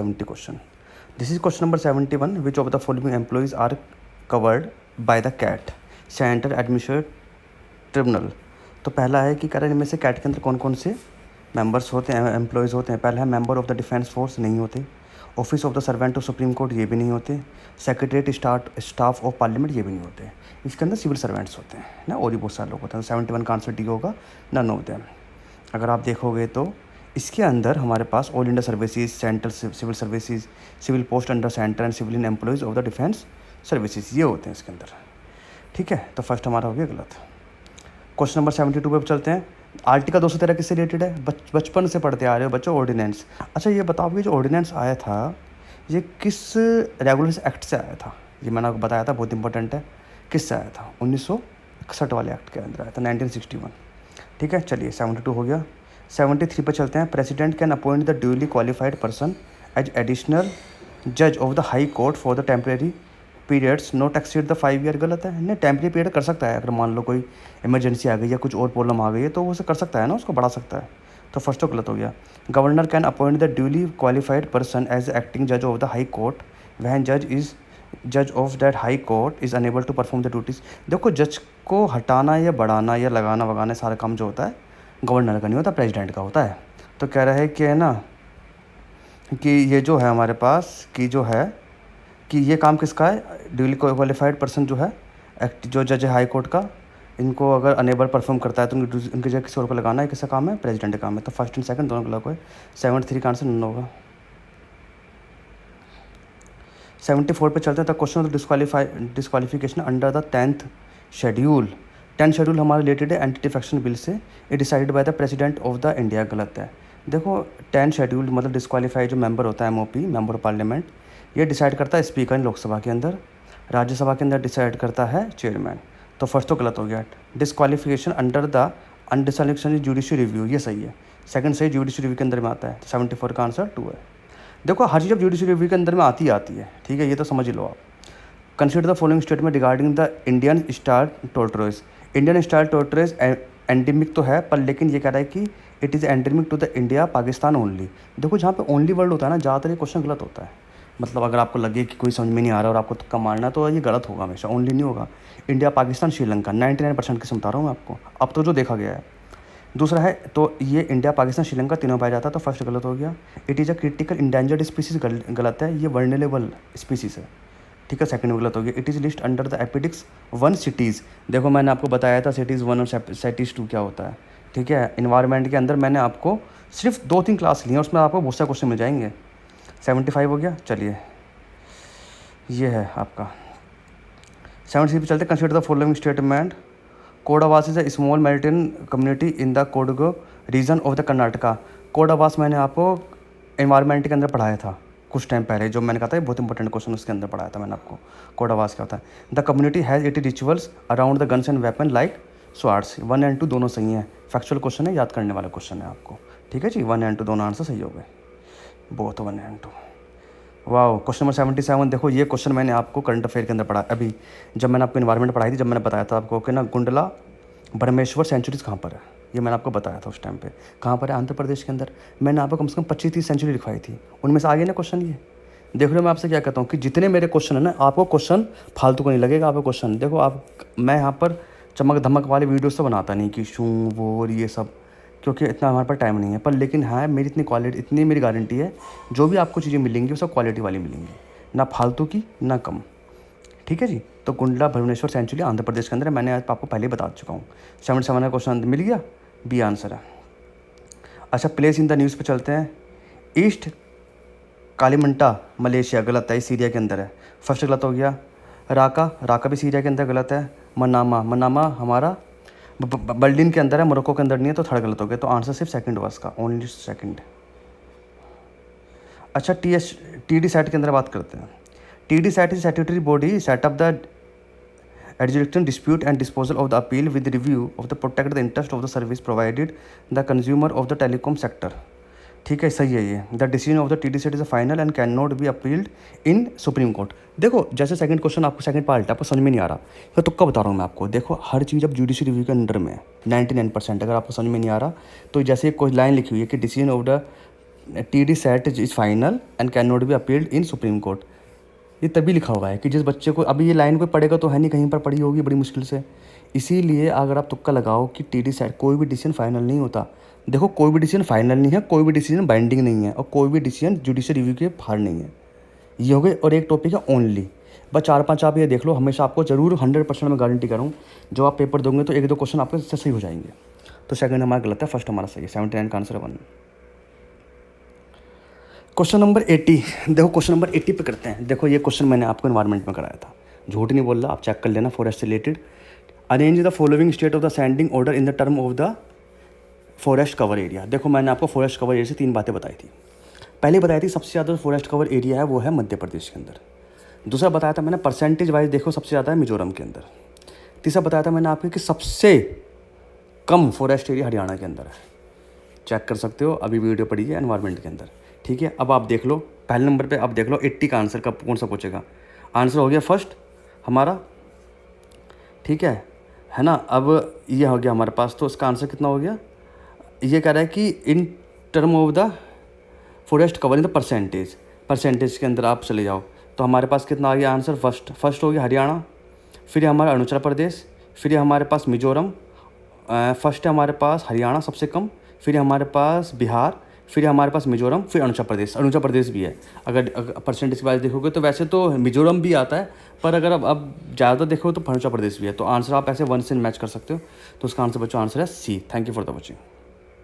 70 question. This is question number 71. Which of the following employees are covered by the CAT Central Administrative Tribunal? तो पहला है कि कह रहे हैं इनमें से कैट के अंदर कौन कौन से मेंबर्स होते हैं, एम्प्लॉयज़ होते हैं. पहला है member of the defence force, नहीं होते. Office of the servant of supreme court, ये भी नहीं होते. सेक्रेटरीट स्टाफ ऑफ पार्लियामेंट, ये भी नहीं होते. इसके अंदर सिविल सर्वेंट्स होते हैं ना, और भी बहुत सारे लोग होते हैं. 71 का आंसर डी होगा, नन ऑफ देम. अगर आप देखोगे तो इसके अंदर हमारे पास All India Services, Central Civil Services, civil post under centre and civilian employees of the defence services, ये होते हैं इसके अंदर. ठीक है, तो फर्स्ट हमारा हो गया गलत. क्वेश्चन नंबर 72 पे चलते हैं. आर्टिकल 213 किससे रिलेटेड है? बचपन से पढ़ते आ रहे हो बच्चों, ऑर्डिनेंस. अच्छा ये बताओ कि जो ऑर्डिनेंस आया था ये किस रेगुलेशन एक्ट से आया था? ये मैंने आपको बताया था, बहुत इंपॉर्टेंट है. किससे आया था? 1961 वाले एक्ट के अंदर आया था, 1961. ठीक है, चलिए 72 हो गया. 73 पे चलते हैं. President can appoint the duly qualified person as additional जज of the High Court for the temporary periods not exceed the 5 year. गलत है. नहीं, टेम्परेरी पीरियड कर सकता है. अगर मान लो कोई इमरजेंसी आ गई या कुछ और प्रॉब्लम आ गई है तो वो उसे कर सकता है ना, उसको बढ़ा सकता है. तो फर्स्ट तो गलत हो गया. Governor can appoint the duly qualified person as acting जज of the High court van जज of that high court is unable to perform the duties. देखो, जज को हटाना या बढ़ाना या लगाना वगाना सारा काम जो होता है गवर्नर का नहीं होता, प्रेसिडेंट का होता है. तो कह रहा है कि है ना कि ये जो है हमारे पास कि जो है कि ये काम किसका है? ड्यूली क्वालिफाइड पर्सन जो है जो जज है हाई कोर्ट का, इनको अगर अनेबल परफॉर्म करता है तो उनकी जगह किसी और को लगाना है. किसका काम है? प्रेसिडेंट का काम है. तो फर्स्ट एंड सेकंड दोनों गलत है. 73 का आंसर नन होगा. 74 पे चलते हैं. तो question of disqualification under the 10th schedule. 10th schedule हमारा रिलेटेड है एंटी डिफेक्शन बिल से. ये decided by the president of the India. गलत है. देखो, 10th शेड्यूल मतलब डिस्क्वालीफाई जो मेंबर होता है, एमओपी, मेंबर ऑफ पार्लियामेंट, ये डिसाइड करता है स्पीकर इन लोकसभा के अंदर. राज्यसभा के अंदर डिसाइड करता है चेयरमैन. तो फर्स्ट तो गलत हो गया. Disqualification under the anti-defection judicial review, ये सही है. सेकंड सही, जुडिशियल रिव्यू के अंदर में आता है. 74 का आंसर 2 है. देखो, हर चीज़ अब जुडिशियल रिव्यू के अंदर में आती है. ठीक है, ये तो समझ लो आप. Consider the following statement regarding the Indian star tortoise. Indian star tortoise endemic तो है, पर लेकिन ये कह रहा है कि it is endemic to the India Pakistan only. देखो, जहाँ पे ओनली वर्ड होता है ना, ज़्यादातर ये क्वेश्चन गलत होता है. मतलब अगर आपको लगे कि कोई समझ में नहीं आ रहा और आपको तुक्का मारना है तो ये गलत होगा हमेशा. ओनली नहीं होगा. इंडिया, पाकिस्तान, श्रीलंका 99% किस्म बता रहा हूँ मैं आपको, अब तो जो देखा गया है. दूसरा है तो ये इंडिया, पाकिस्तान, श्रीलंका तीनों पाया जाता है. तो फर्स्ट गलत हो गया. It is a critical endangered species, गलत है. ये वर्नेलेबल स्पीसीज है. ठीक है, सेकंड में गलत हो गया. It is list under the appendix 1 CITES. देखो, मैंने आपको बताया था सिटीज़ 1 और सिटीज़ 2 क्या होता है. ठीक है, इन्वायरमेंट के अंदर मैंने आपको सिर्फ 2-3 क्लास ली हैं, उसमें आपको बहुत सारे क्वेश्चन मिल जाएंगे. 75 हो गया. चलिए, ये है आपका. 76 पे चलते. Consider the following statement. Kodavas is a small maritime community in the Kodagu region of the Karnataka. Kodavas मैंने आपको एनवायरनमेंट के अंदर पढ़ाया था कुछ टाइम पहले, जो मैंने कहा था बहुत इंपॉर्टेंट क्वेश्चन उसके अंदर पढ़ाया था मैंने आपको. कोडावास क्या होता है? The community has it rituals around the guns and weapon like swords. 1 और 2 दोनों सही हैं. फैक्चुअल क्वेश्चन है, याद करने वाला क्वेश्चन है आपको. ठीक है जी, 1 और 2 दोनों आंसर सही हो गए. बहुत 1 और 2. वाह. Question number 77. देखो, ये क्वेश्चन मैंने आपको करंट अफेयर के अंदर पढ़ा अभी जब मैंने आपको इन्वायरमेंट पढ़ाई थी, जब मैंने बताया था आपको कि ना गुंडला ब्रह्मेश्वर सेंचुरीज कहाँ पर है, ये मैंने आपको बताया था उस टाइम पे. कहाँ पर है? आंध्र प्रदेश के अंदर. मैंने आपको कम से कम 25-30 सेंचुरी लिखवाई थी, उनमें से आ गए ना क्वेश्चन. ये देख लो, मैं आपसे क्या कहता हूँ कि जितने मेरे क्वेश्चन है ना, आपको क्वेश्चन फालतू को नहीं लगेगा. आपको क्वेश्चन देखो, आप मैं यहाँ पर चमक धमक वाले वीडियोस तो बनाता नहीं कि शू वो और ये सब, क्योंकि इतना हमारे पास टाइम नहीं है. पर लेकिन हाँ, मेरी इतनी मेरी गारंटी है, जो भी आपको चीज़ें मिलेंगी वो सब क्वालिटी वाली मिलेंगी, ना फालतू की ना कम. ठीक है जी. तो गुंडला भुवनेश्वर सेंचुरी आंध्र प्रदेश के अंदर है. मैंने आपको पहले बता चुका हूँ. 77 का क्वेश्चन मिल गया. बी आंसर है. अच्छा, प्लेस इन द न्यूज़ पे चलते हैं. ईस्ट कालीमंटा मलेशिया, गलत है, सीरिया के अंदर है. फर्स्ट गलत हो गया. राका भी सीरिया के अंदर, गलत है. मनामा हमारा बर्लिन के अंदर है, मोरक्को के अंदर नहीं है. तो थर्ड गलत हो गया. तो आंसर सिर्फ सेकंड हुआ इसका, ओनली सेकंड. अच्छा, TD सेट के अंदर बात करते हैं. TD set is statutory body setup the adjudicating dispute and disposal of the appeal with review of the protect the interest of the service provided the consumer of the telecom sector. ठीक है, सही है ये. The decision of the TD set is a final and can not be appealed in supreme court. देखो, जैसे second question आपको second part है, आपको समझ में नहीं आ रहा, तो तुक्का बता रहा हूँ मैं आपको. देखो, हर चीज़ अब जुडिशियल रिव्यू के अंडर में है 99%. अगर आपको समझ में नहीं आ रहा तो जैसे कोई लाइन लिखी हुई है कि decision of the TD set is final and can not be appealed in supreme court. ये तभी लिखा हुआ है कि जिस बच्चे को अभी ये लाइन कोई पढ़ेगा तो है नहीं, कहीं पर पढ़ी होगी बड़ी मुश्किल से। इसीलिए अगर आप तुक्का लगाओ कि TD सेट, कोई भी डिसीजन फाइनल नहीं होता। देखो कोई भी डिसीजन फाइनल नहीं है, कोई भी डिसीजन बाइंडिंग नहीं है और कोई भी डिसीजन जुडिशियल रिव्यू के बाहर नहीं है। ये हो गए। और एक टॉपिक है ओनली, बस 4-5 आप ये देख लो। हमेशा आपको जरूर 100% मैं गारंटी करूँ, जब आप पेपर दोगे तो 1-2 क्वेश्चन आपके सही हो जाएंगे। तो सेकंड हमारा गलत है, फर्स्ट हमारा सही है। 79 का आंसर है 1। Question number 80। देखो क्वेश्चन नंबर 80 पे करते हैं। देखो ये क्वेश्चन मैंने आपको एनवायरनमेंट में कराया था, झूठ नहीं बोल रहा, आप चेक कर लेना, फॉरेस्ट से related. Arrange the following state of the sending order in the term of the forest cover area. देखो मैंने आपको फॉरेस्ट कवर एरिया से 3 बातें बताई थी। पहले बताई थी सबसे ज़्यादा फॉरेस्ट कवर एरिया है वो है मध्य प्रदेश के अंदर। दूसरा बताया था मैंने परसेंटेज वाइज, देखो सबसे ज़्यादा है मिजोरम के अंदर। तीसरा बताया था मैंने आपको कि सबसे कम फॉरेस्ट एरिया हरियाणा के अंदर है। चेक कर सकते हो, अभी वीडियो पड़ी है एनवायरनमेंट के अंदर, ठीक है। अब आप देख लो पहले नंबर पे, आप देख लो 80 का आंसर कब कौन सा पूछेगा। आंसर हो गया फर्स्ट हमारा, ठीक है ना। अब ये हो गया हमारे पास, तो इसका आंसर कितना हो गया। ये कह रहा है कि in term of the forest cover in the percentage के अंदर आप चले जाओ, तो हमारे पास कितना आ गया आंसर। फर्स्ट हो गया हरियाणा, फिर हमारा अरुणाचल प्रदेश, फिर हमारे पास मिजोरम, फर्स्ट है हमारे पास हरियाणा सबसे कम, फिर हमारे पास बिहार, फिर हमारे पास मिजोरम, फिर अरुणाचल प्रदेश भी है। अगर परसेंटेज वाइज देखोगे तो वैसे तो मिजोरम भी आता है, पर अगर अब ज़्यादा देखो तो अरुणाचल प्रदेश भी है। तो आंसर आप ऐसे 1 से मैच कर सकते हो। तो उसका आंसर बच्चों आंसर है C। Thank you for the watching.